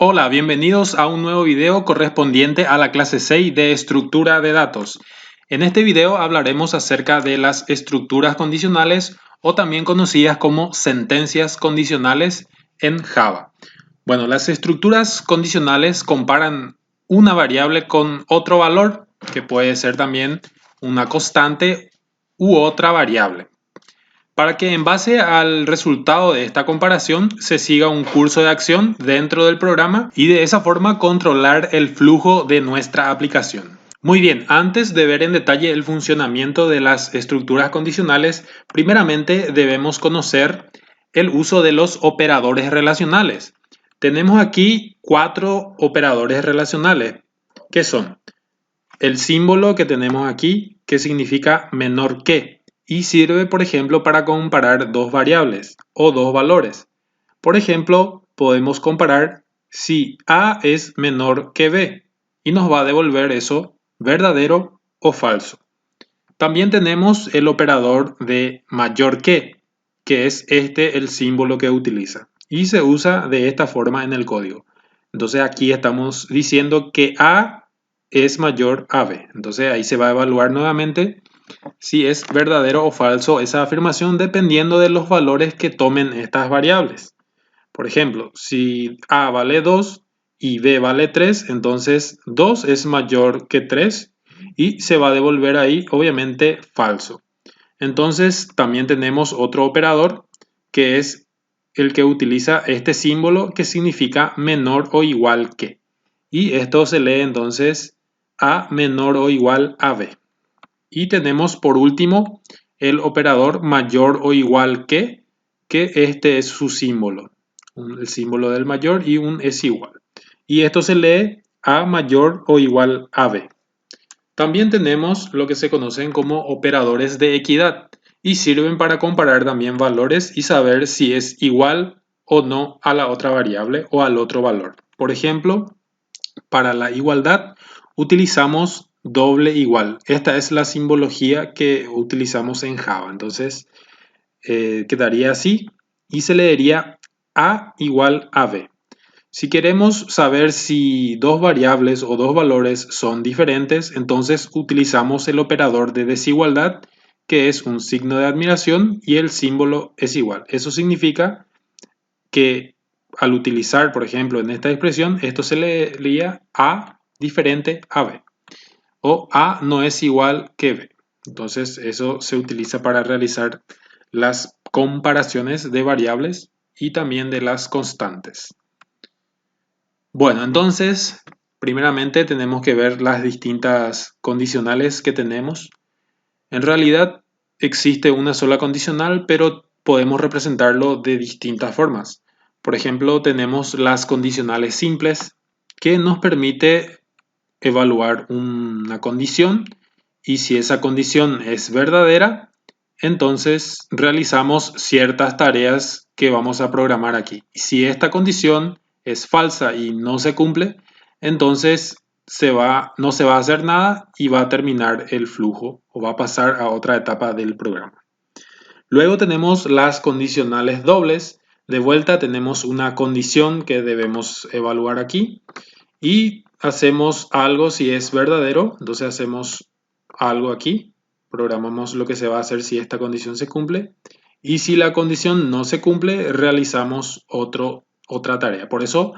Hola, bienvenidos a un nuevo video correspondiente a la clase 6 de estructura de datos. En este video hablaremos acerca de las estructuras condicionales o también conocidas como sentencias condicionales en Java. Bueno, las estructuras condicionales comparan una variable con otro valor, que puede ser también una constante u otra variable, para que en base al resultado de esta comparación se siga un curso de acción dentro del programa y de esa forma controlar el flujo de nuestra aplicación. Muy bien, antes de ver en detalle el funcionamiento de las estructuras condicionales, primeramente debemos conocer el uso de los operadores relacionales. Tenemos aquí 4 operadores relacionales, que son el símbolo que tenemos aquí, que significa menor que, y sirve, por ejemplo, para comparar dos variables o dos valores. Por ejemplo, podemos comparar si A es menor que B y nos va a devolver eso verdadero o falso. También tenemos el operador de mayor que es este el símbolo que utiliza y se usa de esta forma en el código. Entonces aquí estamos diciendo que A es mayor a B. Entonces ahí se va a evaluar nuevamente si es verdadero o falso esa afirmación dependiendo de los valores que tomen estas variables. Por ejemplo, si A vale 2 y B vale 3, entonces 2 es mayor que 3 y se va a devolver ahí obviamente falso. Entonces también tenemos otro operador que es el que utiliza este símbolo que significa menor o igual que. Y esto se lee entonces A menor o igual a B. Y tenemos por último el operador mayor o igual que este es su símbolo. El símbolo del mayor y un es igual. Y esto se lee A mayor o igual a B. También tenemos lo que se conocen como operadores de equidad y sirven para comparar también valores y saber si es igual o no a la otra variable o al otro valor. Por ejemplo, para la igualdad utilizamos doble igual. Esta es la simbología que utilizamos en Java. Entonces quedaría así y se leería A igual a B. Si queremos saber si dos variables o dos valores son diferentes, entonces utilizamos el operador de desigualdad, que es un signo de admiración y el símbolo es igual. Eso significa que al utilizar, por ejemplo, en esta expresión, esto se leería A diferente a B o A no es igual que B. Entonces eso se utiliza para realizar las comparaciones de variables y también de las constantes. Bueno, entonces, primeramente tenemos que ver las distintas condicionales que tenemos. En realidad existe una sola condicional, pero podemos representarlo de distintas formas. Por ejemplo, tenemos las condicionales simples, que nos permite evaluar una condición y si esa condición es verdadera, entonces realizamos ciertas tareas que vamos a programar aquí. Y si esta condición es falsa y no se cumple, entonces no se va a hacer nada y va a terminar el flujo o va a pasar a otra etapa del programa. Luego tenemos las condicionales dobles. De vuelta tenemos una condición que debemos evaluar aquí y hacemos algo si es verdadero, entonces hacemos algo aquí, programamos lo que se va a hacer si esta condición se cumple y si la condición no se cumple realizamos otra tarea. Por eso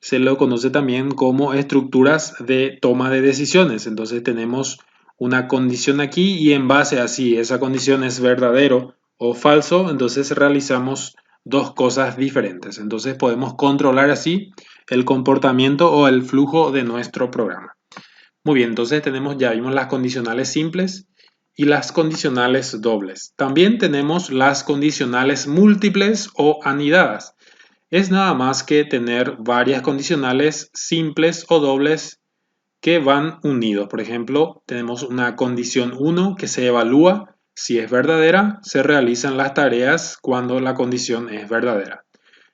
se lo conoce también como estructuras de toma de decisiones. Entonces tenemos una condición aquí y en base a si esa condición es verdadero o falso, entonces realizamos dos cosas diferentes. Entonces podemos controlar así el comportamiento o el flujo de nuestro programa. Muy bien, entonces ya vimos las condicionales simples y las condicionales dobles. También tenemos las condicionales múltiples o anidadas. Es nada más que tener varias condicionales simples o dobles que van unidos. Por ejemplo, tenemos una condición 1 que se evalúa si es verdadera, se realizan las tareas cuando la condición es verdadera.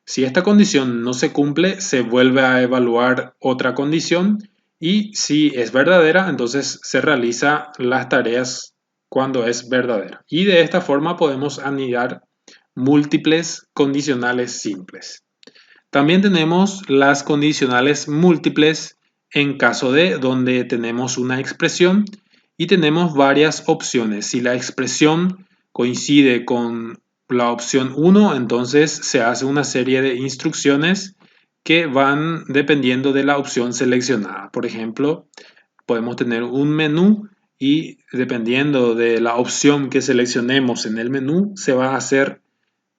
Si esta condición no se cumple, se vuelve a evaluar otra condición y si es verdadera, entonces se realiza las tareas cuando es verdadera. Y de esta forma podemos anidar múltiples condicionales simples. También tenemos las condicionales múltiples en caso de donde tenemos una expresión y tenemos varias opciones. Si la expresión coincide con la opción 1, entonces se hace una serie de instrucciones que van dependiendo de la opción seleccionada. Por ejemplo, podemos tener un menú y dependiendo de la opción que seleccionemos en el menú, se va a hacer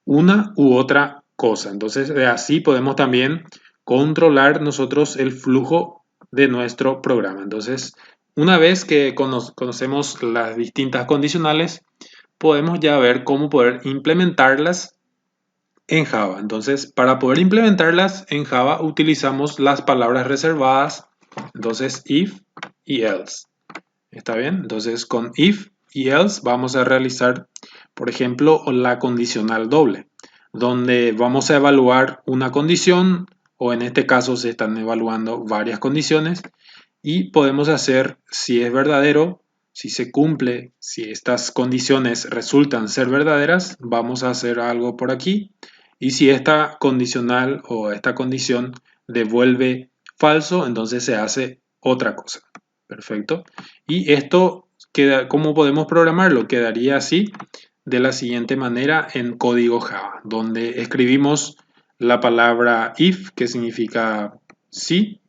una u otra cosa. Entonces, así podemos también controlar nosotros el flujo de nuestro programa. Entonces, una vez que conocemos las distintas condicionales, podemos ya ver cómo poder implementarlas en Java. Entonces, para poder implementarlas en Java, utilizamos las palabras reservadas. Entonces, if y else. ¿Está bien? Entonces, con if y else vamos a realizar, por ejemplo, la condicional doble, donde vamos a evaluar una condición, o en este caso se están evaluando varias condiciones, y podemos hacer si es verdadero, si se cumple, si estas condiciones resultan ser verdaderas, vamos a hacer algo por aquí, y si esta condicional o esta condición devuelve falso, entonces se hace otra cosa. Perfecto. Y esto queda, ¿cómo podemos programarlo? Quedaría así, de la siguiente manera en código Java, donde escribimos la palabra if, que significa sí.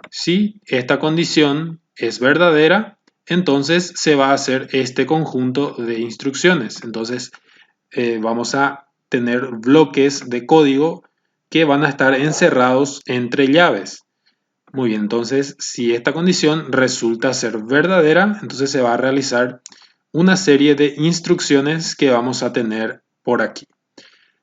Si esta condición es verdadera, entonces se va a hacer este conjunto de instrucciones. Entonces vamos a tener bloques de código que van a estar encerrados entre llaves. Muy bien, entonces si esta condición resulta ser verdadera, entonces se va a realizar una serie de instrucciones que vamos a tener por aquí.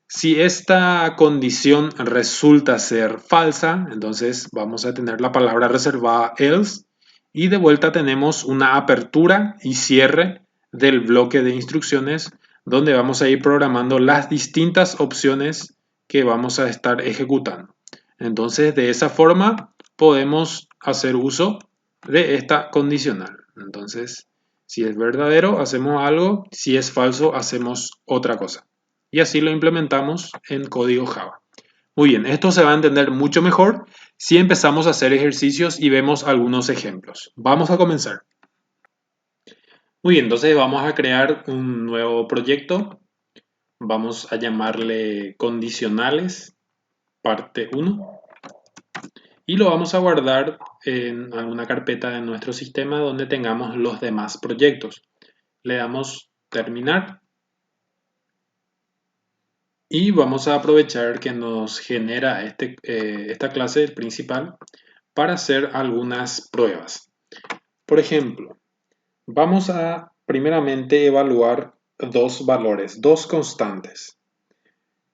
Si esta condición resulta ser falsa, entonces vamos a tener la palabra reservada else y de vuelta tenemos una apertura y cierre del bloque de instrucciones donde vamos a ir programando las distintas opciones que vamos a estar ejecutando. Entonces, de esa forma podemos hacer uso de esta condicional. Entonces, si es verdadero, hacemos algo, si es falso, hacemos otra cosa. Y así lo implementamos en código Java. Muy bien, esto se va a entender mucho mejor si empezamos a hacer ejercicios y vemos algunos ejemplos. Vamos a comenzar. Muy bien, entonces vamos a crear un nuevo proyecto. Vamos a llamarle condicionales, parte 1. Y lo vamos a guardar en alguna carpeta de nuestro sistema donde tengamos los demás proyectos. Le damos terminar. Y vamos a aprovechar que nos genera esta clase principal para hacer algunas pruebas. Por ejemplo, vamos a primeramente evaluar dos valores, dos constantes.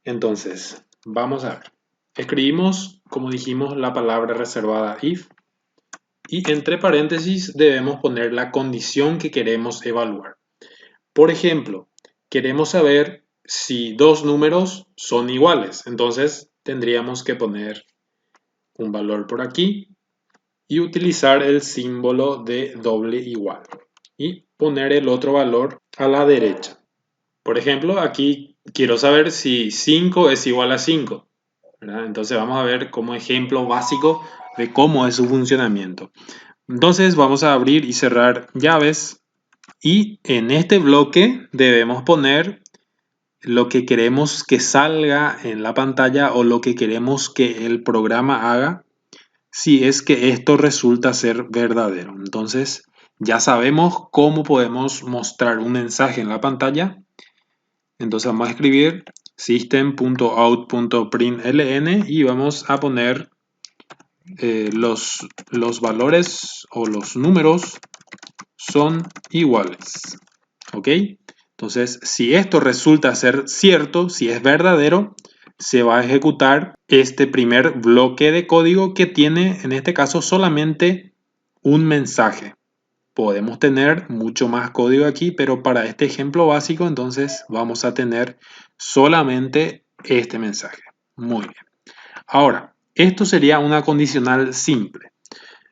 Entonces, vamos a ver. Escribimos, como dijimos, la palabra reservada if y entre paréntesis debemos poner la condición que queremos evaluar. Por ejemplo, queremos saber si dos números son iguales. Entonces tendríamos que poner un valor por aquí y utilizar el símbolo de doble igual y poner el otro valor a la derecha. Por ejemplo, aquí quiero saber si 5 es igual a 5, ¿verdad? Entonces vamos a ver como ejemplo básico de cómo es su funcionamiento. Entonces vamos a abrir y cerrar llaves y en este bloque debemos poner lo que queremos que salga en la pantalla o lo que queremos que el programa haga si es que esto resulta ser verdadero. Entonces ya sabemos cómo podemos mostrar un mensaje en la pantalla. Entonces vamos a escribir system.out.println y vamos a poner los valores o los números son iguales. ¿Ok? Entonces, si esto resulta ser cierto, si es verdadero, se va a ejecutar este primer bloque de código que tiene, en este caso, solamente un mensaje. Podemos tener mucho más código aquí, pero para este ejemplo básico, entonces vamos a tener solamente este mensaje. Muy bien. Ahora, esto sería una condicional simple.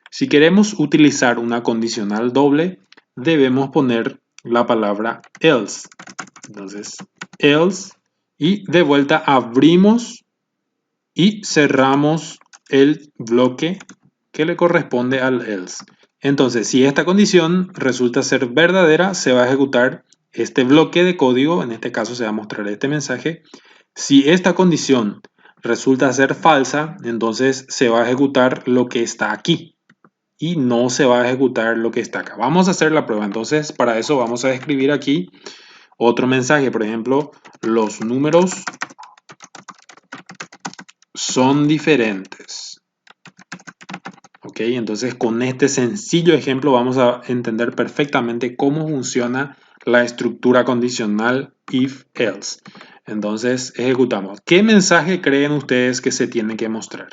Si queremos utilizar una condicional doble, debemos poner la palabra else. Entonces, else y de vuelta abrimos y cerramos el bloque que le corresponde al else. Entonces, si esta condición resulta ser verdadera, se va a ejecutar este bloque de código, en este caso se va a mostrar este mensaje. Si esta condición resulta ser falsa, entonces se va a ejecutar lo que está aquí y no se va a ejecutar lo que está acá. Vamos a hacer la prueba. Entonces, para eso vamos a escribir aquí otro mensaje. Por ejemplo, los números son diferentes. Ok, entonces con este sencillo ejemplo vamos a entender perfectamente cómo funciona la estructura condicional if-else. Entonces ejecutamos. ¿Qué mensaje creen ustedes que se tiene que mostrar?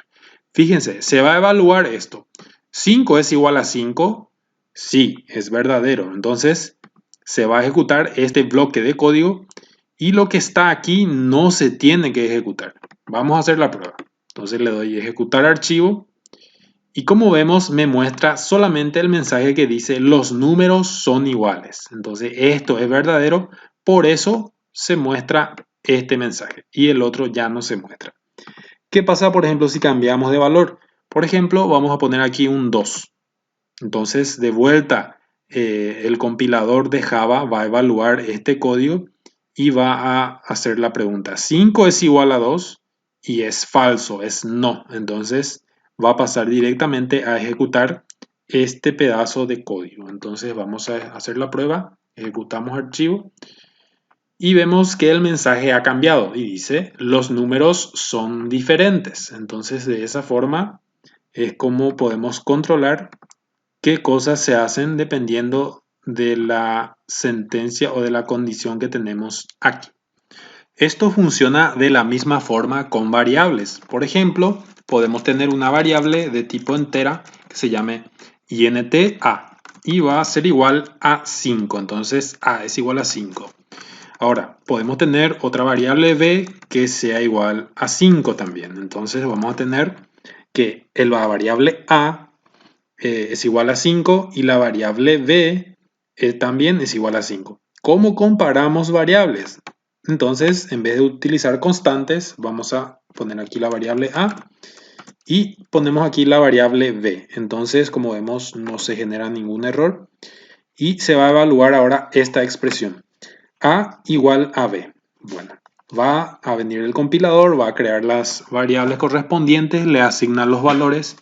Fíjense, se va a evaluar esto. 5 es igual a 5. Sí, es verdadero. Entonces se va a ejecutar este bloque de código y lo que está aquí no se tiene que ejecutar. Vamos a hacer la prueba. Entonces le doy ejecutar archivo. Y como vemos, me muestra solamente el mensaje que dice los números son iguales. Entonces esto es verdadero, por eso se muestra este mensaje y el otro ya no se muestra. ¿Qué pasa, por ejemplo, si cambiamos de valor? Por ejemplo, vamos a poner aquí un 2. Entonces, de vuelta, el compilador de Java va a evaluar este código y va a hacer la pregunta. 5 es igual a 2 y es falso, es no. Entonces, va a pasar directamente a ejecutar este pedazo de código. Entonces, vamos a hacer la prueba. Ejecutamos archivo y vemos que el mensaje ha cambiado y dice los números son diferentes. Entonces, de esa forma es como podemos controlar qué cosas se hacen dependiendo de la sentencia o de la condición que tenemos aquí. Esto funciona de la misma forma con variables. Por ejemplo, podemos tener una variable de tipo entera que se llame int a y va a ser igual a 5. Entonces a es igual a 5. Ahora, podemos tener otra variable b que sea igual a 5 también. Entonces vamos a tener que la variable a es igual a 5 y la variable b también es igual a 5. ¿Cómo comparamos variables? Entonces, en vez de utilizar constantes, vamos a poner aquí la variable a y ponemos aquí la variable b. Entonces, como vemos, no se genera ningún error y se va a evaluar ahora esta expresión. A igual a b. Bueno, va a venir el compilador, va a crear las variables correspondientes, le asigna los valores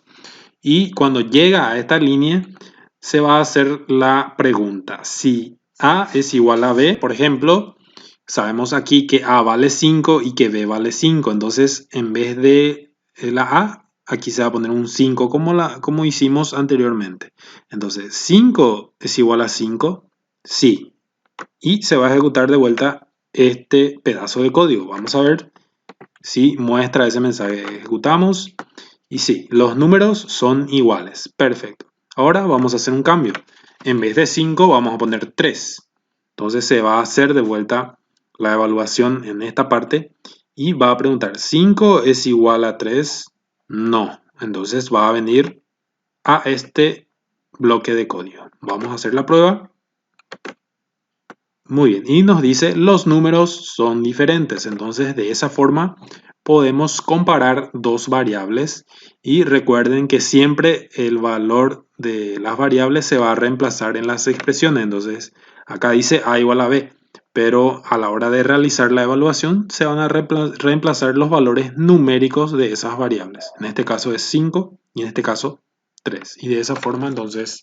y cuando llega a esta línea se va a hacer la pregunta. Si A es igual a B, por ejemplo, sabemos aquí que A vale 5 y que B vale 5. Entonces, en vez de la A, aquí se va a poner un 5 como hicimos anteriormente. Entonces, 5 es igual a 5, sí. Y se va a ejecutar de vuelta este pedazo de código. Vamos a ver si muestra ese mensaje. Ejecutamos. Y sí, los números son iguales. Perfecto. Ahora vamos a hacer un cambio. En vez de 5 vamos a poner 3. Entonces se va a hacer de vuelta la evaluación en esta parte y va a preguntar, ¿5 es igual a 3? No. Entonces va a venir a este bloque de código. Vamos a hacer la prueba. Muy bien, y nos dice los números son diferentes. Entonces de esa forma podemos comparar dos variables y recuerden que siempre el valor de las variables se va a reemplazar en las expresiones. Entonces acá dice A igual a B, pero a la hora de realizar la evaluación se van a reemplazar los valores numéricos de esas variables. En este caso es 5 y en este caso 3. Y de esa forma entonces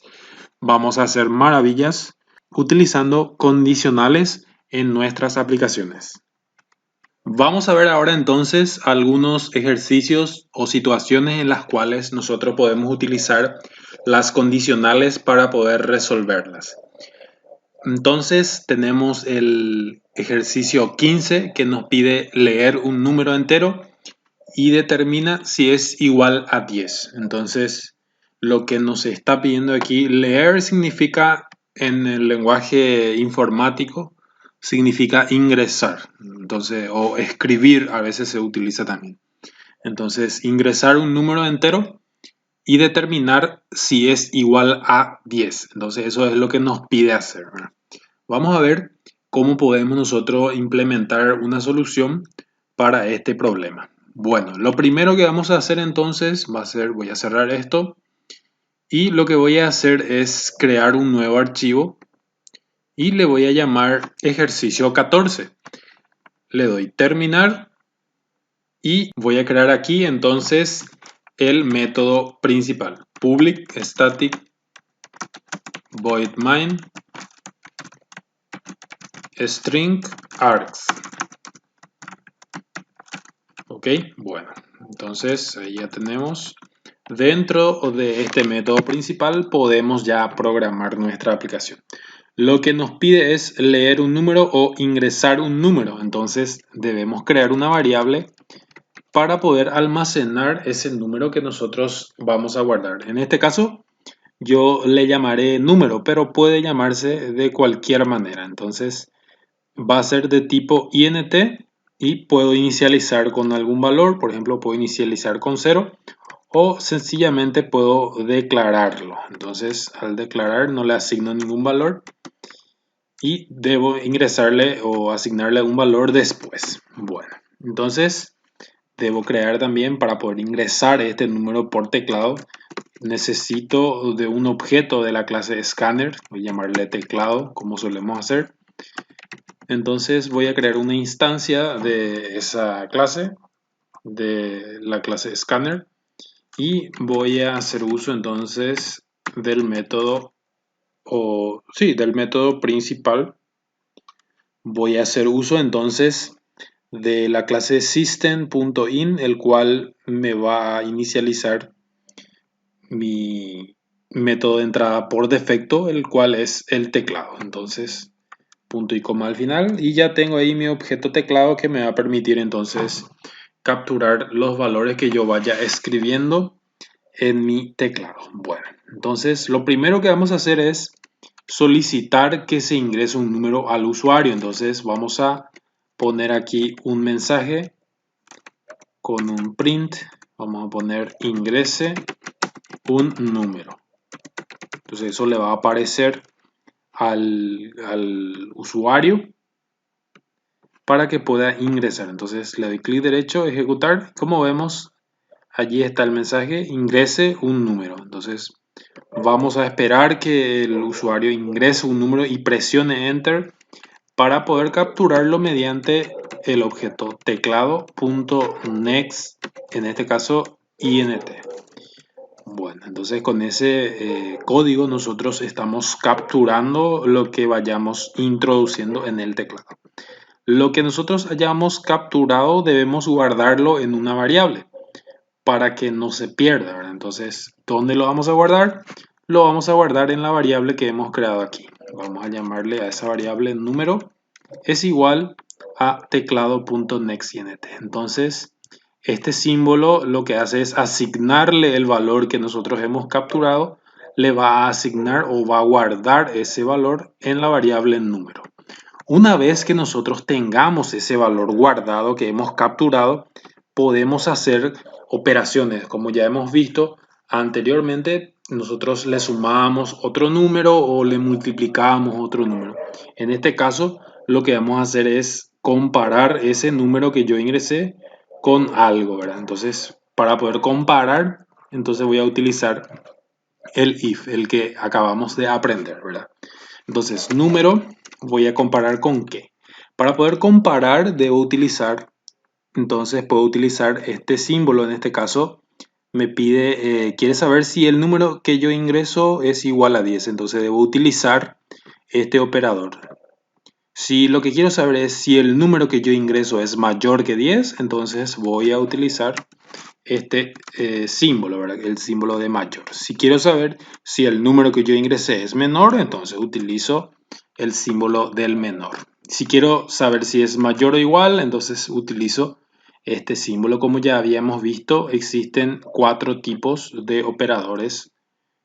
vamos a hacer maravillas utilizando condicionales en nuestras aplicaciones. Vamos a ver ahora entonces algunos ejercicios o situaciones en las cuales nosotros podemos utilizar las condicionales para poder resolverlas. Entonces tenemos el ejercicio 15 que nos pide leer un número entero y determina si es igual a 10. Entonces lo que nos está pidiendo aquí, leer significa en el lenguaje informático, significa ingresar. Entonces, o escribir a veces se utiliza también. Entonces, ingresar un número entero y determinar si es igual a 10. Entonces, eso es lo que nos pide hacer, ¿verdad? Vamos a ver cómo podemos nosotros implementar una solución para este problema. Bueno, lo primero que vamos a hacer entonces va a ser, voy a cerrar esto y lo que voy a hacer es crear un nuevo archivo y le voy a llamar ejercicio 14. Le doy terminar y voy a crear aquí entonces el método principal, public static void main string args. Ok, bueno, entonces ahí ya tenemos. Dentro de este método principal podemos ya programar nuestra aplicación. Lo que nos pide es leer un número o ingresar un número. Entonces debemos crear una variable para poder almacenar ese número que nosotros vamos a guardar. En este caso yo le llamaré número, pero puede llamarse de cualquier manera. Entonces va a ser de tipo int y puedo inicializar con algún valor. Por ejemplo, puedo inicializar con 0 o sencillamente puedo declararlo. Entonces al declarar no le asigno ningún valor y debo ingresarle o asignarle un valor después. Bueno, entonces debo crear también, para poder ingresar este número por teclado, necesito de un objeto de la clase scanner. Voy a llamarle teclado, como solemos hacer. Entonces voy a crear una instancia de esa clase, de la clase scanner, y voy a hacer uso entonces del método, del método principal. Voy a hacer uso entonces de la clase system.in, el cual me va a inicializar mi método de entrada por defecto, el cual es el teclado. Entonces, punto y coma al final, y ya tengo ahí mi objeto teclado que me va a permitir entonces capturar los valores que yo vaya escribiendo en mi teclado. Bueno, entonces lo primero que vamos a hacer es solicitar que se ingrese un número al usuario. Entonces vamos a poner aquí un mensaje con un print. Vamos a poner ingrese un número. Entonces eso le va a aparecer al usuario para que pueda ingresar. Entonces le doy clic derecho, ejecutar. Como vemos, allí está el mensaje, ingrese un número. Entonces vamos a esperar que el usuario ingrese un número y presione enter para poder capturarlo mediante el objeto teclado.next, en este caso int. Bueno, entonces con ese código nosotros estamos capturando lo que vayamos introduciendo en el teclado. Lo que nosotros hayamos capturado debemos guardarlo en una variable para que no se pierda, ¿verdad? Entonces, ¿dónde lo vamos a guardar? Lo vamos a guardar en la variable que hemos creado aquí. Vamos a llamarle a esa variable número es igual a teclado.nextInt. Entonces, este símbolo lo que hace es asignarle el valor que nosotros hemos capturado, le va a asignar o va a guardar ese valor en la variable número. Una vez que nosotros tengamos ese valor guardado que hemos capturado, podemos hacer operaciones. Como ya hemos visto anteriormente, nosotros le sumamos otro número o le multiplicamos otro número. En este caso, lo que vamos a hacer es comparar ese número que yo ingresé con algo, ¿verdad? Entonces, para poder comparar, entonces voy a utilizar el if, el que acabamos de aprender, ¿verdad? Entonces, número, voy a comparar con qué. Para poder comparar, debo utilizar, entonces puedo utilizar este símbolo. En este caso, me pide, quiere saber si el número que yo ingreso es igual a 10. Entonces, debo utilizar este operador. Si lo que quiero saber es si el número que yo ingreso es mayor que 10, entonces voy a utilizar este símbolo, ¿verdad? El símbolo de mayor. Si quiero saber si el número que yo ingresé es menor, entonces utilizo el símbolo del menor. Si quiero saber si es mayor o igual, entonces utilizo este símbolo. Como ya habíamos visto, existen 4 tipos de operadores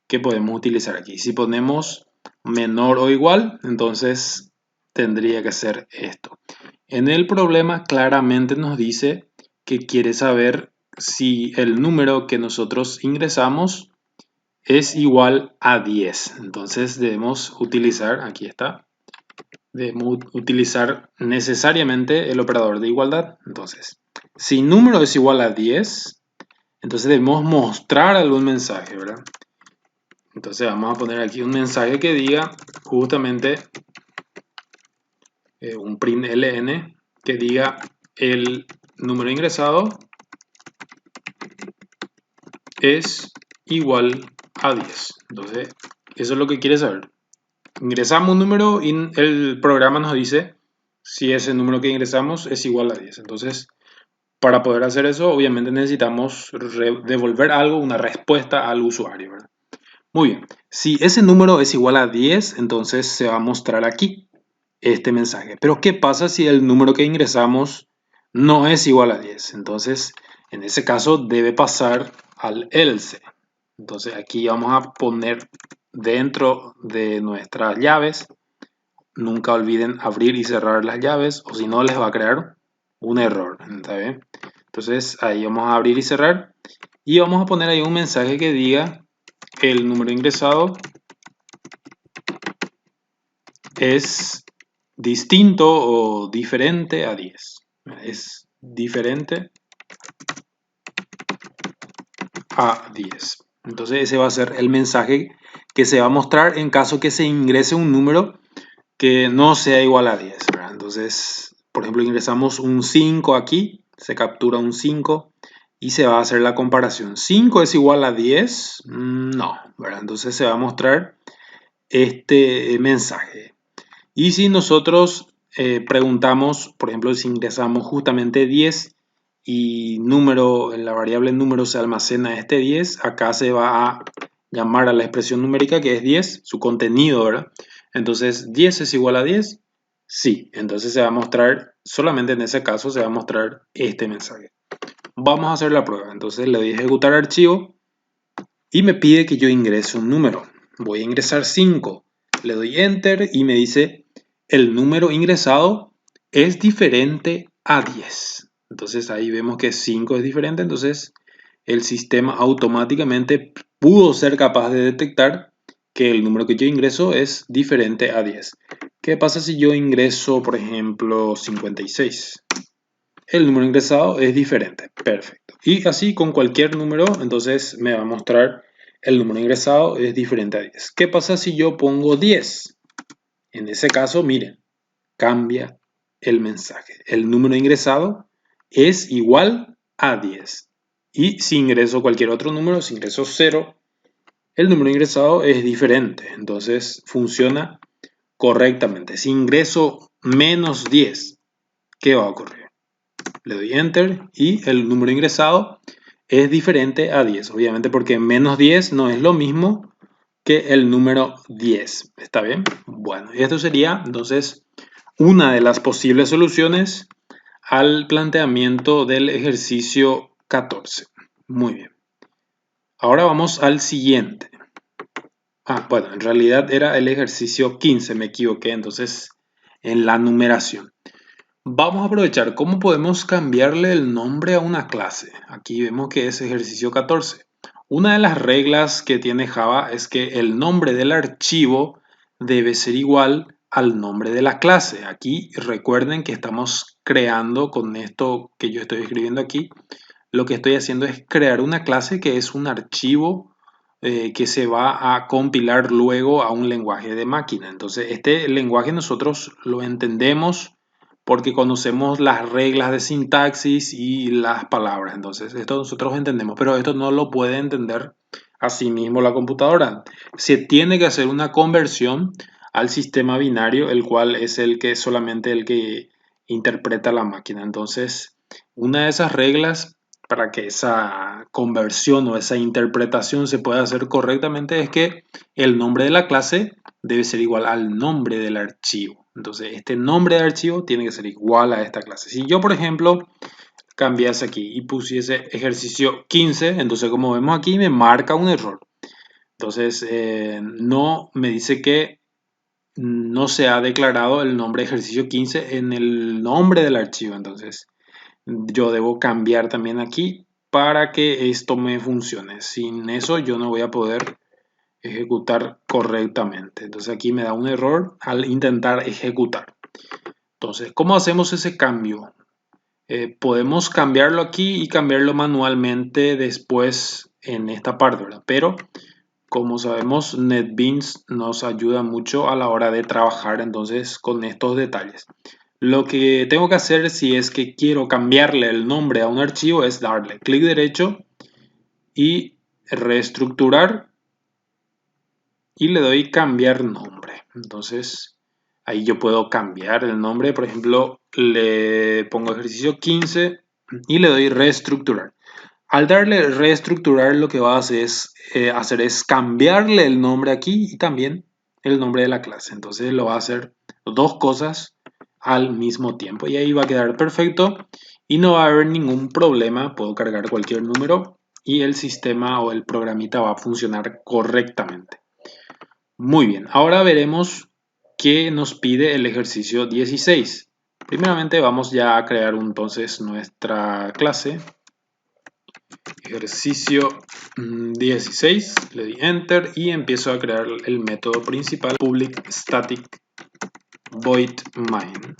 que podemos utilizar aquí. Si ponemos menor o igual, entonces tendría que ser esto. En el problema claramente nos dice que quiere saber si el número que nosotros ingresamos es igual a 10. Entonces debemos utilizar, aquí está, debemos utilizar necesariamente el operador de igualdad. Entonces Si número es igual a 10, entonces debemos mostrar algún mensaje, ¿verdad? Entonces vamos a poner aquí un mensaje que diga justamente un print ln que diga el número ingresado es igual a 10. Entonces, eso es lo que quiere saber. Ingresamos un número y el programa nos dice si ese número que ingresamos es igual a 10. Entonces, para poder hacer eso, obviamente necesitamos devolver algo, una respuesta al usuario, ¿verdad? Muy bien. Si ese número es igual a 10, entonces se va a mostrar aquí este mensaje. Pero ¿qué pasa si el número que ingresamos no es igual a 10? Entonces, en ese caso debe pasar al else. Entonces aquí vamos a poner dentro de nuestras llaves, nunca olviden abrir y cerrar las llaves o si no les va a crear un error. ¿Está bien? Entonces ahí vamos a abrir y cerrar y vamos a poner ahí un mensaje que diga el número ingresado es distinto o diferente a 10. Es diferente a 10. Entonces ese va a ser el mensaje que se va a mostrar en caso que se ingrese un número que no sea igual a 10, ¿verdad? Entonces, por ejemplo, ingresamos un 5 aquí, se captura un 5 y se va a hacer la comparación. ¿5 es igual a 10? No, ¿verdad? Entonces se va a mostrar este mensaje. Y si nosotros preguntamos, por ejemplo, si ingresamos justamente 10 y número, en la variable número se almacena este 10, acá se va a llamar a la expresión numérica que es 10, su contenido, ¿verdad? Entonces, ¿10 es igual a 10? Sí, entonces se va a mostrar, solamente en ese caso se va a mostrar este mensaje. Vamos a hacer la prueba, entonces le doy a ejecutar archivo y me pide que yo ingrese un número. Voy a ingresar 5, le doy enter y me dice el número ingresado es diferente a 10. Entonces ahí vemos que 5 es diferente, entonces el sistema automáticamente pudo ser capaz de detectar que el número que yo ingreso es diferente a 10. ¿Qué pasa si yo ingreso, por ejemplo, 56? El número ingresado es diferente. Perfecto. Y así con cualquier número, entonces me va a mostrar el número ingresado es diferente a 10. ¿Qué pasa si yo pongo 10? En ese caso, miren, cambia el mensaje. El número ingresado es igual a 10. Y si ingreso cualquier otro número, si ingreso 0, el número ingresado es diferente. Entonces funciona correctamente. Si ingreso menos 10, ¿qué va a ocurrir? Le doy enter y el número ingresado es diferente a 10. Obviamente porque menos 10 no es lo mismo que el número 10. ¿Está bien? Bueno, y esto sería entonces una de las posibles soluciones al planteamiento del ejercicio 14. Muy bien. Ahora vamos al siguiente. Bueno, en realidad era el ejercicio 15, me equivoqué entonces en la numeración. Vamos a aprovechar cómo podemos cambiarle el nombre a una clase. Aquí vemos que es ejercicio 14. Una de las reglas que tiene Java es que el nombre del archivo debe ser igual al nombre de la clase. Aquí recuerden que estamos creando con esto que yo estoy escribiendo aquí. Lo que estoy haciendo es crear una clase que es un archivo que se va a compilar luego a un lenguaje de máquina. Entonces, este lenguaje nosotros lo entendemos porque conocemos las reglas de sintaxis y las palabras. Entonces, esto nosotros entendemos, pero esto no lo puede entender a sí mismo la computadora. Se tiene que hacer una conversión al sistema binario, el cual es el que solamente el que interpreta la máquina. Entonces, una de esas reglas para que esa conversión o esa interpretación se pueda hacer correctamente es que el nombre de la clase debe ser igual al nombre del archivo. Entonces, este nombre de archivo tiene que ser igual a esta clase. Si yo, por ejemplo, cambiase aquí y pusiese ejercicio 15, entonces como vemos aquí me marca un error. Entonces, no me dice que no se ha declarado el nombre ejercicio 15 en el nombre del archivo. Entonces, yo debo cambiar también aquí para que esto me funcione. Sin eso yo no voy a poder ejecutar correctamente. Entonces aquí me da un error al intentar ejecutar. Entonces, ¿cómo hacemos ese cambio? Podemos cambiarlo aquí y cambiarlo manualmente después en esta parte, ¿verdad? Pero como sabemos, NetBeans nos ayuda mucho a la hora de trabajar entonces con estos detalles. Lo que tengo que hacer si es que quiero cambiarle el nombre a un archivo es darle clic derecho y reestructurar y le doy cambiar nombre. Entonces ahí yo puedo cambiar el nombre, por ejemplo, le pongo ejercicio 15 y le doy reestructurar. Al darle reestructurar lo que va a hacer es cambiarle el nombre aquí y también el nombre de la clase. Entonces lo va a hacer dos cosas al mismo tiempo y ahí va a quedar perfecto y no va a haber ningún problema. Puedo cargar cualquier número y el sistema o el programita va a funcionar correctamente. Muy bien, ahora veremos qué nos pide el ejercicio 16. Primeramente vamos ya a crear entonces nuestra clase. Ejercicio 16, le di enter y empiezo a crear el método principal public static void main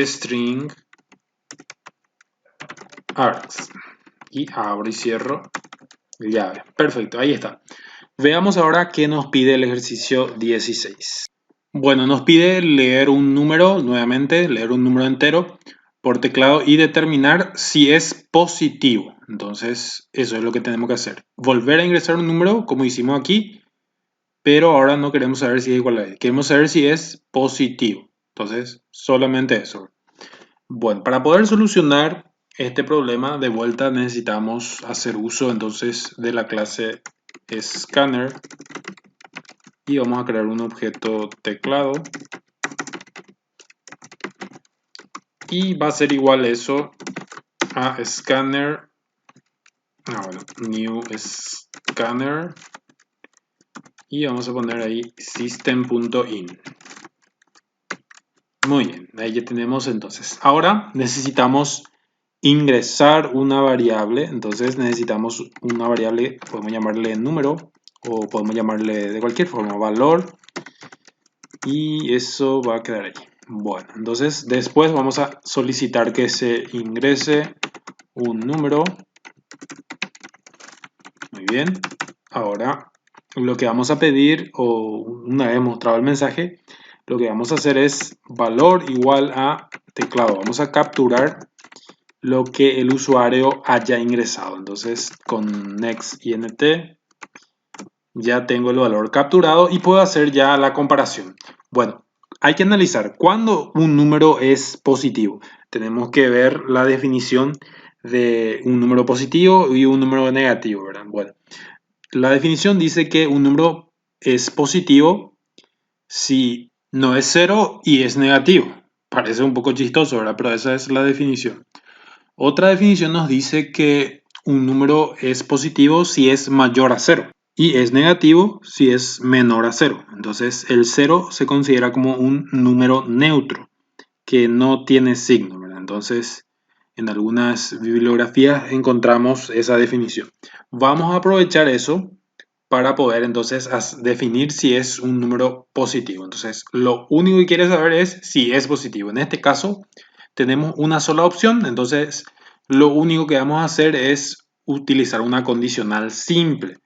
string args y abro y cierro llave. Perfecto, ahí está. Veamos ahora qué nos pide el ejercicio 16. Bueno, nos pide leer un número, nuevamente, leer un número entero por teclado y determinar si es positivo. Entonces, eso es lo que tenemos que hacer. Volver a ingresar un número, como hicimos aquí, pero ahora no queremos saber si es igual a él. Queremos saber si es positivo. Entonces, solamente eso. Bueno, para poder solucionar este problema, de vuelta necesitamos hacer uso entonces de la clase scanner y vamos a crear un objeto teclado y va a ser igual eso a scanner, new scanner y vamos a poner ahí system.in. Muy bien, ahí ya tenemos entonces. Ahora necesitamos ingresar una variable, entonces necesitamos una variable, podemos llamarle número o podemos llamarle de cualquier forma valor y eso va a quedar ahí. Bueno, entonces después vamos a solicitar que se ingrese un número. Muy bien, ahora lo que vamos a pedir, o una vez mostrado el mensaje, lo que vamos a hacer es valor igual a teclado. Vamos a capturar lo que el usuario haya ingresado. Entonces con next int ya tengo el valor capturado y puedo hacer ya la comparación. Bueno, hay que analizar cuándo un número es positivo. Tenemos que ver la definición de un número positivo y un número negativo, ¿verdad? Bueno, la definición dice que un número es positivo si no es cero y es negativo. Parece un poco chistoso, ¿verdad? Pero esa es la definición. Otra definición nos dice que un número es positivo si es mayor a cero y es negativo si es menor a cero. Entonces el cero se considera como un número neutro que no tiene signo, ¿verdad? Entonces en algunas bibliografías encontramos esa definición. Vamos a aprovechar eso para poder entonces definir si es un número positivo. Entonces lo único que quiere saber es si es positivo. En este caso tenemos una sola opción, entonces lo único que vamos a hacer es utilizar una condicional simple.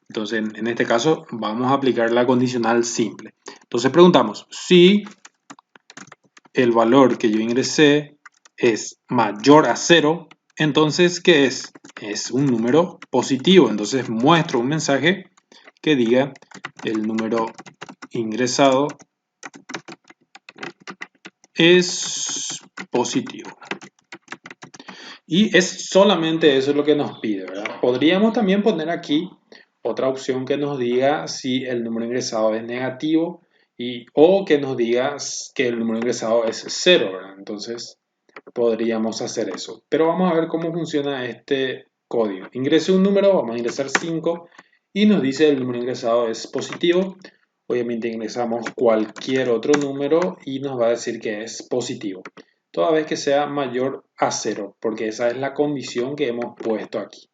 Entonces, en este caso, vamos a aplicar la condicional simple. Entonces, preguntamos si el valor que yo ingresé es mayor a 0, entonces, ¿qué es? Es un número positivo. Entonces, muestro un mensaje que diga el número ingresado es positivo. Y es solamente eso lo que nos pide, ¿verdad? Podríamos también poner aquí otra opción que nos diga si el número ingresado es negativo o que nos diga que el número ingresado es 0, ¿verdad? Entonces podríamos hacer eso. Pero vamos a ver cómo funciona este código. Ingrese un número, vamos a ingresar 5 y nos dice el número ingresado es positivo. Obviamente ingresamos cualquier otro número y nos va a decir que es positivo toda vez que sea mayor a 0, porque esa es la condición que hemos puesto aquí.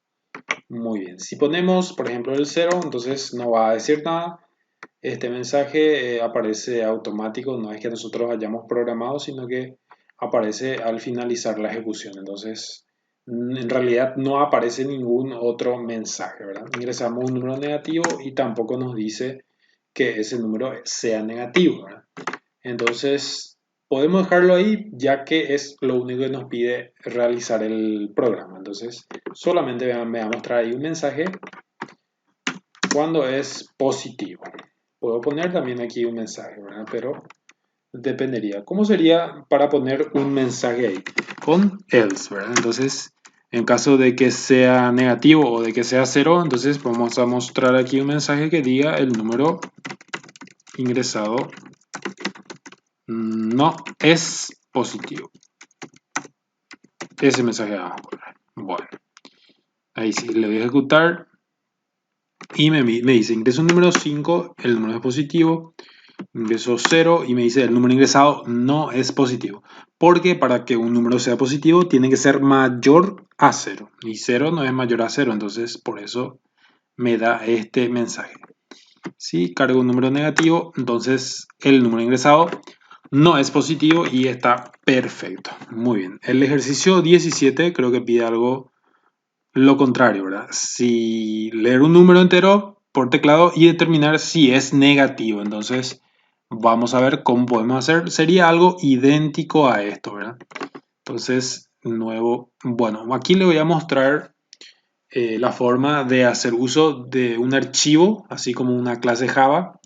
Muy bien, si ponemos, por ejemplo, el 0, entonces no va a decir nada. Este mensaje aparece automático, no es que nosotros hayamos programado, sino que aparece al finalizar la ejecución. Entonces, en realidad no aparece ningún otro mensaje, ¿verdad? Ingresamos un número negativo y tampoco nos dice que ese número sea negativo, ¿verdad? Entonces, podemos dejarlo ahí ya que es lo único que nos pide realizar el programa. Entonces, solamente me va a mostrar ahí un mensaje cuando es positivo. Puedo poner también aquí un mensaje, ¿verdad? Pero dependería. ¿Cómo sería para poner un mensaje ahí? Con else, ¿verdad? Entonces, en caso de que sea negativo o de que sea cero, entonces vamos a mostrar aquí un mensaje que diga el número ingresado no es positivo. Ese mensaje vamos a poner. Bueno, ahí sí, le voy a ejecutar y me dice ingreso un número 5, el número es positivo. Ingreso 0 y me dice el número ingresado no es positivo. Porque para que un número sea positivo tiene que ser mayor a 0. Y 0 no es mayor a 0, entonces por eso me da este mensaje. Si cargo un número negativo, entonces el número ingresado no es positivo y está perfecto. Muy bien. El ejercicio 17 creo que pide algo lo contrario, ¿verdad? Si leer un número entero por teclado y determinar si es negativo. Entonces, vamos a ver cómo podemos hacer. Sería algo idéntico a esto, ¿verdad? Entonces, nuevo. Bueno, aquí le voy a mostrar la forma de hacer uso de un archivo, así como una clase Java,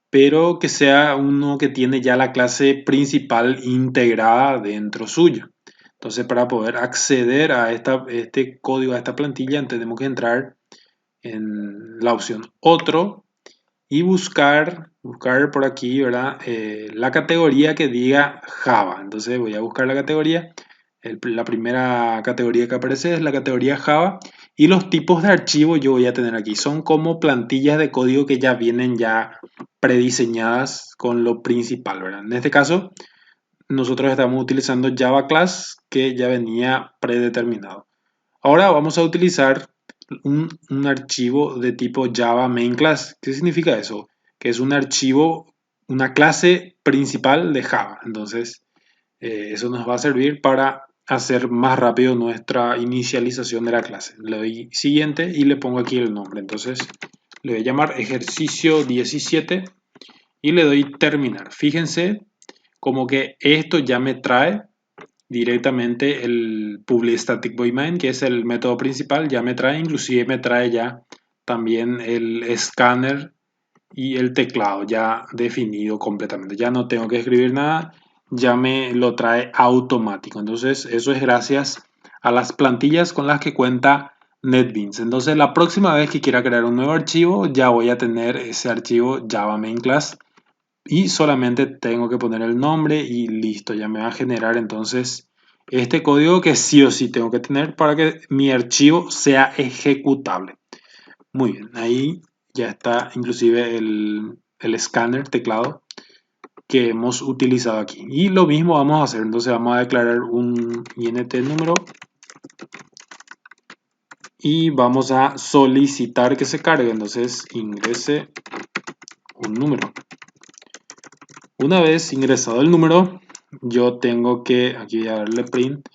pero que sea uno que tiene ya la clase principal integrada dentro suyo. Entonces, para poder acceder a este código, a esta plantilla, tenemos que entrar en la opción otro y buscar por aquí, ¿verdad? La categoría que diga Java. Entonces voy a buscar la categoría. La primera categoría que aparece es la categoría Java y los tipos de archivos yo voy a tener aquí. Son como plantillas de código que ya vienen ya prediseñadas con lo principal, ¿verdad? En este caso, nosotros estamos utilizando Java Class que ya venía predeterminado. Ahora vamos a utilizar un archivo de tipo Java Main Class. ¿Qué significa eso? Que es un archivo, una clase principal de Java. Entonces, eso nos va a servir para hacer más rápido nuestra inicialización de la clase. Le doy siguiente y le pongo aquí el nombre. Entonces, le voy a llamar ejercicio 17 y le doy terminar. Fíjense como que esto ya me trae directamente el public static void main, que es el método principal, ya me trae, inclusive me trae ya también el escáner y el teclado ya definido completamente. Ya no tengo que escribir nada, ya me lo trae automático. Entonces, eso es gracias a las plantillas con las que cuenta NetBeans. Entonces, la próxima vez que quiera crear un nuevo archivo, ya voy a tener ese archivo Java Main Class y solamente tengo que poner el nombre y listo, ya me va a generar entonces este código que sí o sí tengo que tener para que mi archivo sea ejecutable. Muy bien, ahí ya está inclusive el escáner teclado que hemos utilizado aquí. Y lo mismo vamos a hacer, entonces vamos a declarar un int número y vamos a solicitar que se cargue, entonces ingrese un número. Una vez ingresado el número, yo tengo que, aquí voy a darle print,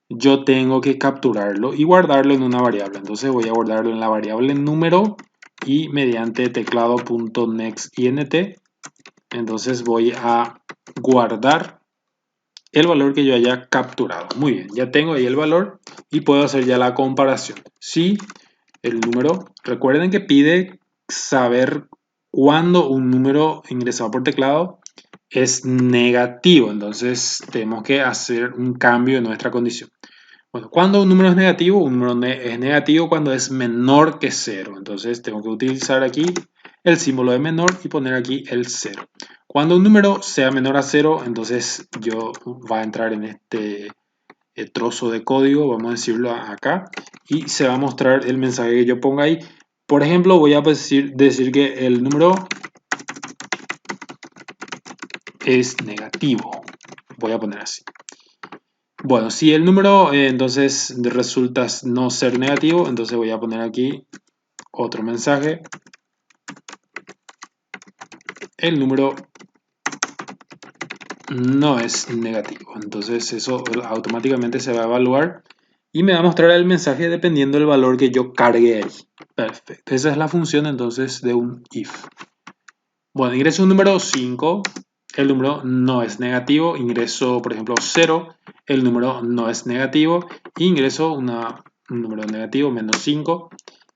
yo tengo que capturarlo y guardarlo en una variable. Entonces voy a guardarlo en la variable número y mediante teclado.nextInt, entonces voy a guardar el valor que yo haya capturado. Muy bien, ya tengo ahí el valor y puedo hacer ya la comparación. Si el número, recuerden que pide saber cuándo un número ingresado por teclado es negativo, entonces tenemos que hacer un cambio en nuestra condición. Bueno, cuando un número es negativo, un número es negativo cuando es menor que 0. Entonces tengo que utilizar aquí el símbolo de menor y poner aquí el 0. Cuando un número sea menor a 0, entonces yo va a entrar en este trozo de código, vamos a decirlo acá, y se va a mostrar el mensaje que yo ponga ahí. Por ejemplo, voy a decir que el número es negativo. Voy a poner así. Bueno, si el número entonces resulta no ser negativo, entonces voy a poner aquí otro mensaje. El número no es negativo. Entonces eso automáticamente se va a evaluar y me va a mostrar el mensaje dependiendo del valor que yo cargue ahí. Perfecto. Esa es la función entonces de un if. Bueno, ingreso un número 5, el número no es negativo. Ingreso, por ejemplo, 0, el número no es negativo. Ingreso un número negativo, menos 5,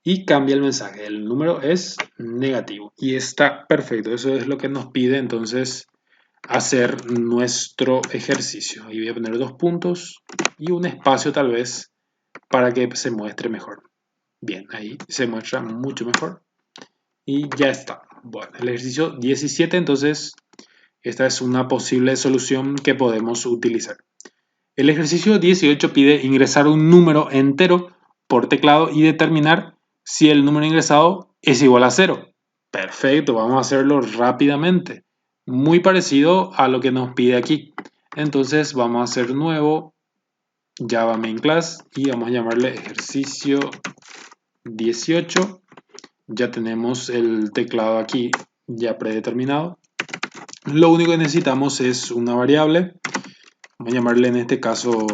y cambia el mensaje. El número es negativo y está perfecto. Eso es lo que nos pide entonces hacer nuestro ejercicio. Ahí voy a poner 2 puntos y un espacio tal vez para que se muestre mejor. Bien, ahí se muestra mucho mejor. Y ya está. Bueno, el ejercicio 17, entonces, esta es una posible solución que podemos utilizar. El ejercicio 18 pide ingresar un número entero por teclado y determinar si el número ingresado es igual a 0. Perfecto, vamos a hacerlo rápidamente. Muy parecido a lo que nos pide aquí. Entonces vamos a hacer nuevo Java main class y vamos a llamarle ejercicio 18. Ya tenemos el teclado aquí ya predeterminado. Lo único que necesitamos es una variable. Vamos a llamarle en este caso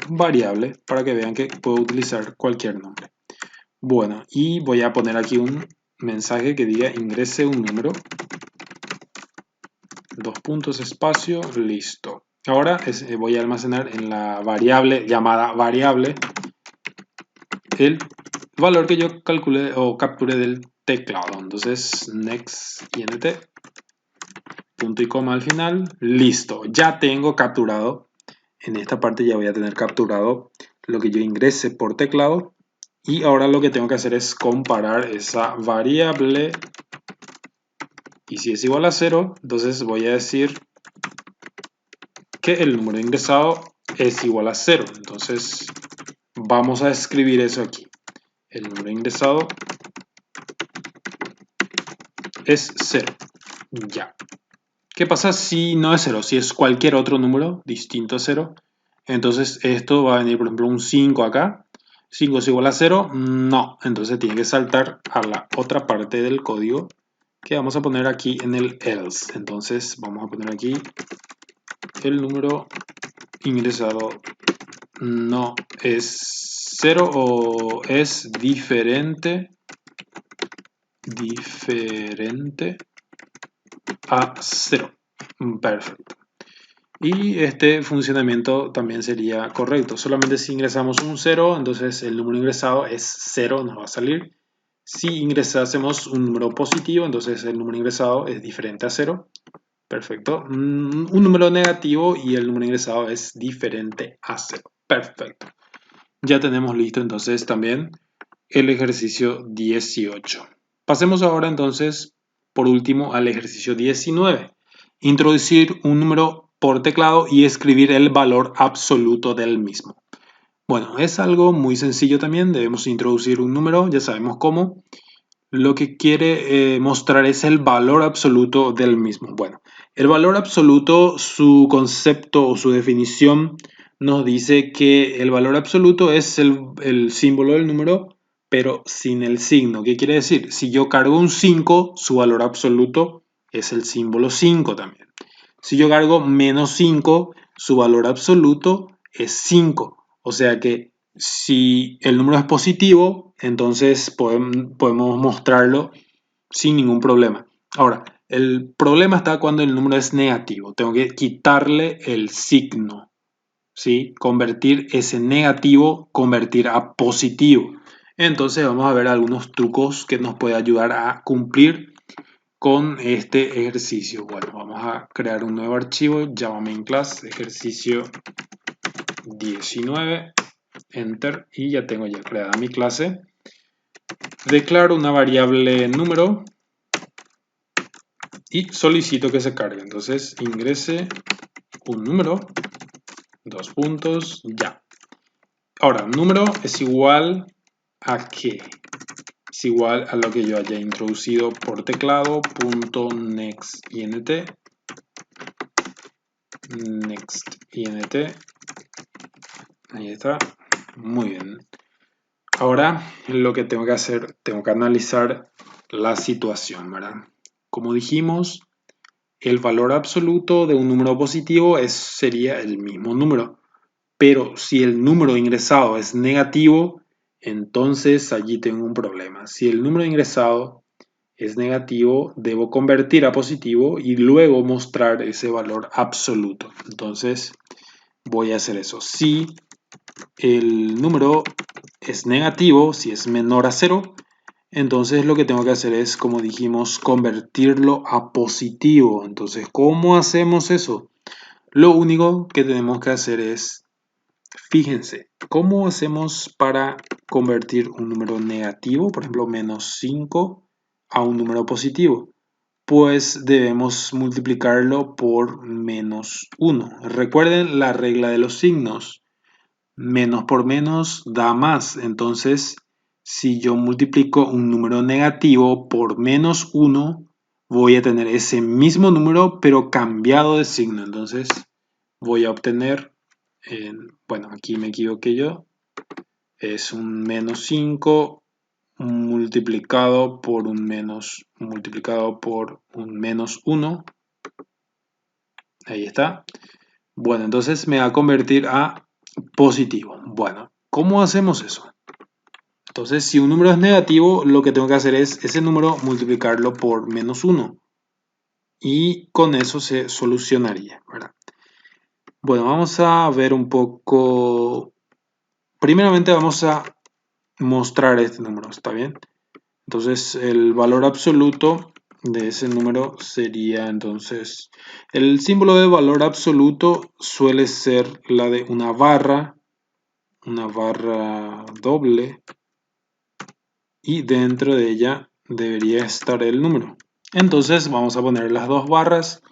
variable para que vean que puedo utilizar cualquier nombre. Bueno, y voy a poner aquí un mensaje que diga ingrese un número. 2 puntos, espacio, listo. Ahora voy a almacenar en la variable llamada variable el valor que yo calculé o capturé del teclado. Entonces, next int, punto y coma al final, listo. Ya tengo capturado, en esta parte ya voy a tener capturado lo que yo ingrese por teclado. Y ahora lo que tengo que hacer es comparar esa variable. Y si es igual a 0, entonces voy a decir que el número ingresado es igual a 0. Entonces vamos a escribir eso aquí. El número ingresado es 0. Ya. ¿Qué pasa si no es 0? Si es cualquier otro número distinto a 0. Entonces esto va a venir, por ejemplo, un 5 acá. 5 es igual a 0. No. Entonces tiene que saltar a la otra parte del código que vamos a poner aquí en el else. Entonces vamos a poner aquí el número ingresado no es 0 o es diferente a 0. Perfecto. Y este funcionamiento también sería correcto. Solamente si ingresamos un 0, entonces el número ingresado es 0, nos va a salir. Si ingresásemos un número positivo, entonces el número ingresado es diferente a 0. Perfecto. Un número negativo y el número ingresado es diferente a 0. Perfecto. Ya tenemos listo entonces también el ejercicio 18. Pasemos ahora entonces, por último, al ejercicio 19. Introducir un número por teclado y escribir el valor absoluto del mismo. Bueno, es algo muy sencillo también. Debemos introducir un número, ya sabemos cómo. Lo que quiere mostrar es el valor absoluto del mismo. Bueno, el valor absoluto, su concepto o su definición nos dice que el valor absoluto es el símbolo del número, pero sin el signo. ¿Qué quiere decir? Si yo cargo un 5, su valor absoluto es el símbolo 5 también. Si yo cargo menos 5, su valor absoluto es 5. O sea que si el número es positivo, entonces podemos mostrarlo sin ningún problema. Ahora, el problema está cuando el número es negativo. Tengo que quitarle el signo, ¿sí? Convertir ese negativo, convertir a positivo. Entonces vamos a ver algunos trucos que nos pueden ayudar a cumplir con este ejercicio. Bueno, vamos a crear un nuevo archivo, Java main class, ejercicio 19, enter, y ya tengo ya creada mi clase. Declaro una variable número y solicito que se cargue. Entonces ingrese un número, 2 puntos, ya. Ahora, número es igual a qué? Es igual a lo que yo haya introducido por teclado, punto next int, ahí está, muy bien. Ahora lo que tengo que hacer, tengo que analizar la situación, ¿verdad? Como dijimos, el valor absoluto de un número positivo sería el mismo número. Pero si el número ingresado es negativo, entonces allí tengo un problema. Si el número ingresado es negativo, debo convertir a positivo y luego mostrar ese valor absoluto. Entonces voy a hacer eso. Si el número es negativo, si es menor a 0, entonces lo que tengo que hacer es, como dijimos, convertirlo a positivo. Entonces, ¿cómo hacemos eso? Lo único que tenemos que hacer es, fíjense, ¿cómo hacemos para convertir un número negativo, por ejemplo, menos 5, a un número positivo? Pues debemos multiplicarlo por menos 1. Recuerden la regla de los signos. Menos por menos da más. Entonces, si yo multiplico un número negativo por menos 1, voy a tener ese mismo número, pero cambiado de signo. Entonces, voy a obtener, bueno, aquí me equivoqué yo, es un menos 5 multiplicado por un menos 1. Ahí está. Bueno, entonces me va a convertir a positivo. Bueno, ¿cómo hacemos eso? Entonces, si un número es negativo, lo que tengo que hacer es ese número multiplicarlo por menos 1. Y con eso se solucionaría, ¿verdad? Bueno, vamos a ver un poco. Primeramente vamos a mostrar este número, ¿está bien? Entonces, el valor absoluto de ese número sería, entonces, el símbolo de valor absoluto suele ser la de una barra doble, y dentro de ella debería estar el número. Entonces vamos a poner las dos barras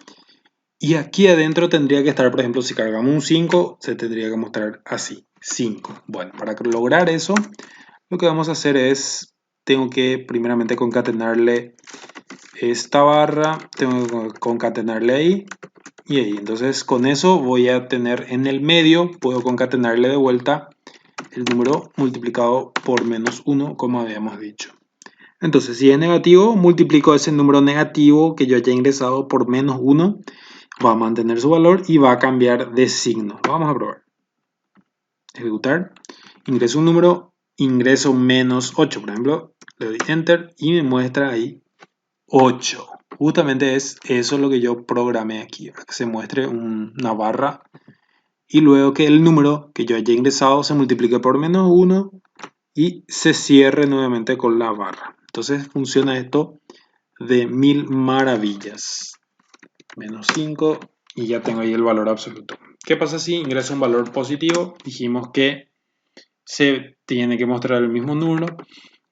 y aquí adentro tendría que estar, por ejemplo, si cargamos un 5, se tendría que mostrar así, 5. Bueno, para lograr eso, lo que vamos a hacer es, tengo que primeramente concatenarle esta barra, tengo que concatenarle ahí y ahí. Entonces con eso voy a tener en el medio, puedo concatenarle de vuelta el número multiplicado por menos 1, como habíamos dicho. Entonces, si es negativo, multiplico ese número negativo que yo haya ingresado por menos 1, va a mantener su valor y va a cambiar de signo. Vamos a probar. Ejecutar. Ingreso un número, ingreso menos 8, por ejemplo. Le doy Enter y me muestra ahí 8. Justamente es eso lo que yo programé aquí, para que se muestre una barra y luego que el número que yo haya ingresado se multiplique por menos 1 y se cierre nuevamente con la barra. Entonces funciona esto de mil maravillas. Menos 5 y ya tengo ahí el valor absoluto. ¿Qué pasa si ingreso un valor positivo? Dijimos que se tiene que mostrar el mismo número.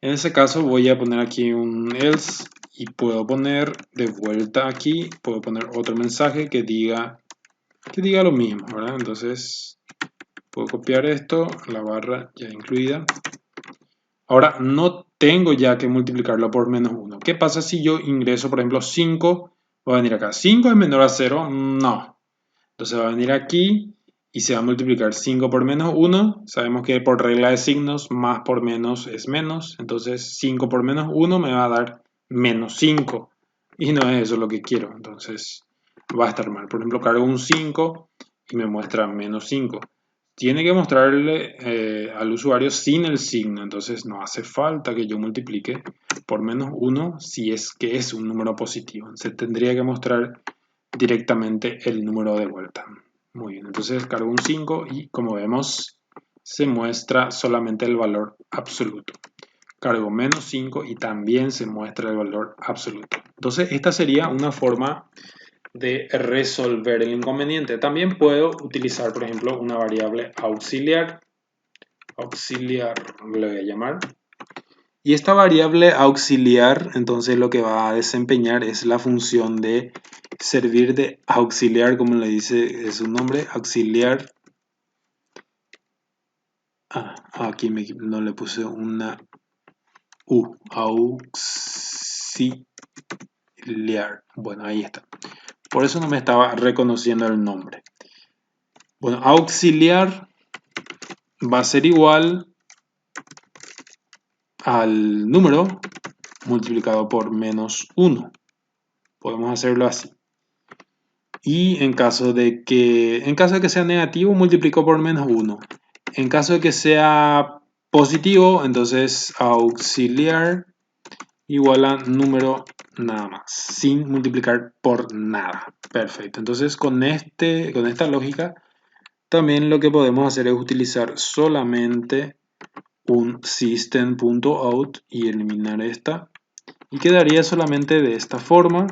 En ese caso voy a poner aquí un else y puedo poner de vuelta aquí, puedo poner otro mensaje que diga lo mismo, ¿verdad? Entonces puedo copiar esto, la barra ya incluida. Ahora no tengo ya que multiplicarlo por menos 1. ¿Qué pasa si yo ingreso, por ejemplo, 5? Voy a venir acá. ¿5 es menor a 0? No. Entonces va a venir aquí y se va a multiplicar 5 por menos 1. Sabemos que por regla de signos, más por menos es menos. Entonces 5 por menos 1 me va a dar menos 5. Y no es eso lo que quiero. Entonces va a estar mal. Por ejemplo, cargo un 5 y me muestra menos 5. Tiene que mostrarle al usuario sin el signo, entonces no hace falta que yo multiplique por menos 1 si es que es un número positivo. Se tendría que mostrar directamente el número de vuelta. Muy bien, entonces cargo un 5 y como vemos se muestra solamente el valor absoluto. Cargo menos 5 y también se muestra el valor absoluto. Entonces esta sería una forma de resolver el inconveniente. También puedo utilizar, por ejemplo, una variable auxiliar. Auxiliar le voy a llamar. Y esta variable auxiliar, entonces lo que va a desempeñar es la función de servir de auxiliar, como le dice su nombre, auxiliar. Aquí no le puse una U, auxiliar. Bueno, ahí está. Por eso no me estaba reconociendo el nombre. Bueno, auxiliar va a ser igual al número multiplicado por menos 1. Podemos hacerlo así. Y en caso de que sea negativo, multiplico por menos 1. En caso de que sea positivo, entonces auxiliar igual a número nada más, sin multiplicar por nada. Perfecto. Entonces con esta lógica, también lo que podemos hacer es utilizar solamente un system.out y eliminar esta. Y quedaría solamente de esta forma.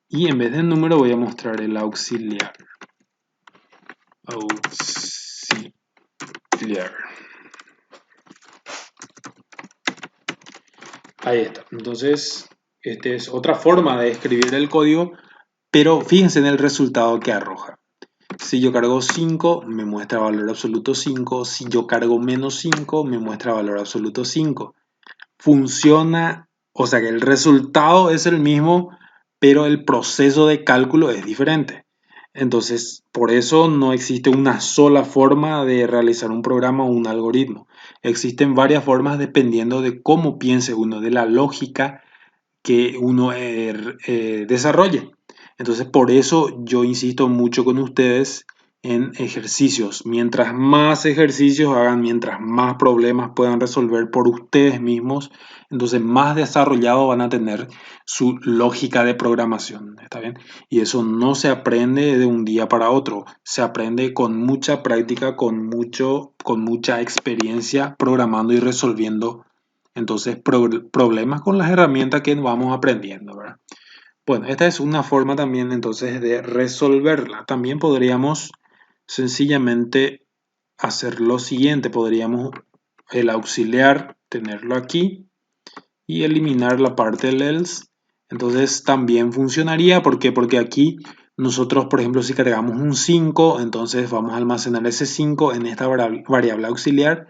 Y en vez del número voy a mostrar el auxiliar. Auxiliar. Ahí está. Entonces, esta es otra forma de escribir el código, pero fíjense en el resultado que arroja. Si yo cargo 5, me muestra valor absoluto 5. Si yo cargo menos 5, me muestra valor absoluto 5. Funciona, o sea que el resultado es el mismo, pero el proceso de cálculo es diferente. Entonces, por eso no existe una sola forma de realizar un programa o un algoritmo. Existen varias formas dependiendo de cómo piense uno, de la lógica que uno desarrolle. Entonces, por eso yo insisto mucho con ustedes en ejercicios. Mientras más ejercicios hagan, mientras más problemas puedan resolver por ustedes mismos, entonces más desarrollado van a tener su lógica de programación. ¿Está bien? Y eso no se aprende de un día para otro. Se aprende con mucha práctica, con mucha experiencia programando y resolviendo entonces problemas con las herramientas que vamos aprendiendo, ¿verdad? Bueno, esta es una forma también entonces de resolverla. También podríamos sencillamente hacer lo siguiente. Podríamos el auxiliar tenerlo aquí y eliminar la parte del else. Entonces también funcionaría. ¿Por qué? Porque aquí nosotros, por ejemplo, si cargamos un 5, entonces vamos a almacenar ese 5 en esta variable auxiliar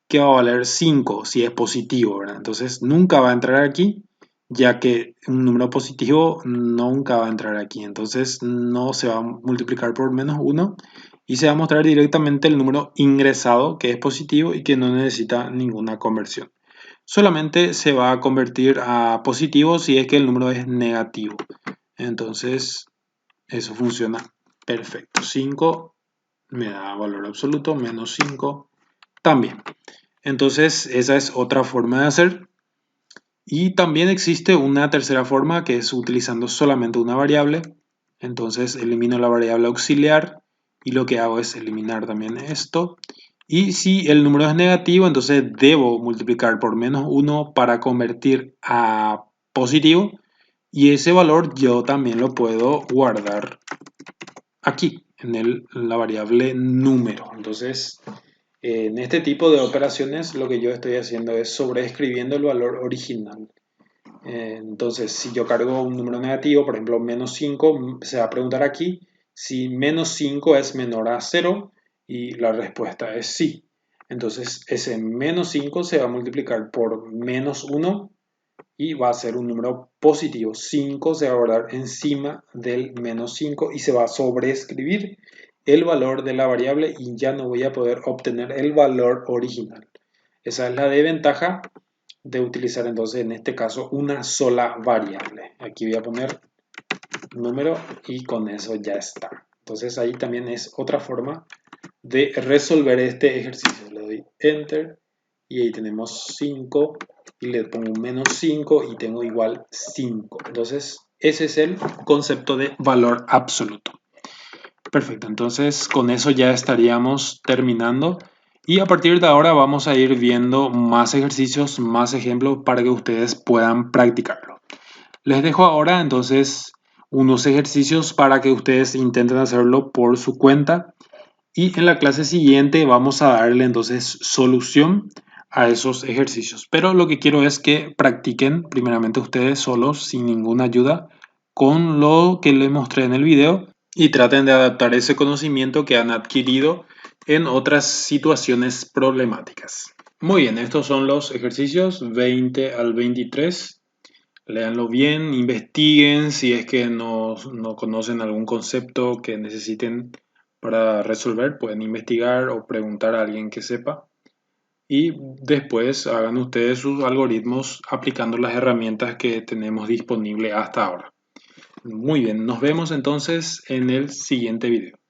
que va a valer 5 si es positivo, ¿verdad? Entonces nunca va a entrar aquí, ya que un número positivo nunca va a entrar aquí. Entonces no se va a multiplicar por menos 1 y se va a mostrar directamente el número ingresado, que es positivo y que no necesita ninguna conversión. Solamente se va a convertir a positivo si es que el número es negativo. Entonces eso funciona perfecto. 5 me da valor absoluto, menos 5 también. Entonces, esa es otra forma de hacer. Y también existe una tercera forma que es utilizando solamente una variable. Entonces, elimino la variable auxiliar y lo que hago es eliminar también esto. Y si el número es negativo, entonces debo multiplicar por menos 1 para convertir a positivo. Y ese valor yo también lo puedo guardar aquí, en la variable número. Entonces, en este tipo de operaciones lo que yo estoy haciendo es sobreescribiendo el valor original. Entonces, si yo cargo un número negativo, por ejemplo, menos 5, se va a preguntar aquí si menos 5 es menor a 0 y la respuesta es sí. Entonces, ese menos 5 se va a multiplicar por menos 1 y va a ser un número positivo. 5 se va a guardar encima del menos 5 y se va a sobreescribir el valor de la variable y ya no voy a poder obtener el valor original. Esa es la desventaja de utilizar entonces en este caso una sola variable. Aquí voy a poner número y con eso ya está. Entonces ahí también es otra forma de resolver este ejercicio. Le doy enter y ahí tenemos 5 y le pongo menos 5 y tengo igual 5. Entonces ese es el concepto de valor absoluto. Perfecto, entonces con eso ya estaríamos terminando y a partir de ahora vamos a ir viendo más ejercicios, más ejemplos para que ustedes puedan practicarlo. Les dejo ahora entonces unos ejercicios para que ustedes intenten hacerlo por su cuenta y en la clase siguiente vamos a darle entonces solución a esos ejercicios. Pero lo que quiero es que practiquen primeramente ustedes solos, sin ninguna ayuda, con lo que les mostré en el video y traten de adaptar ese conocimiento que han adquirido en otras situaciones problemáticas. Muy bien, estos son los ejercicios 20 al 23. Léanlo bien, investiguen si es que no conocen algún concepto que necesiten para resolver, pueden investigar o preguntar a alguien que sepa. Y después hagan ustedes sus algoritmos aplicando las herramientas que tenemos disponibles hasta ahora. Muy bien, nos vemos entonces en el siguiente video.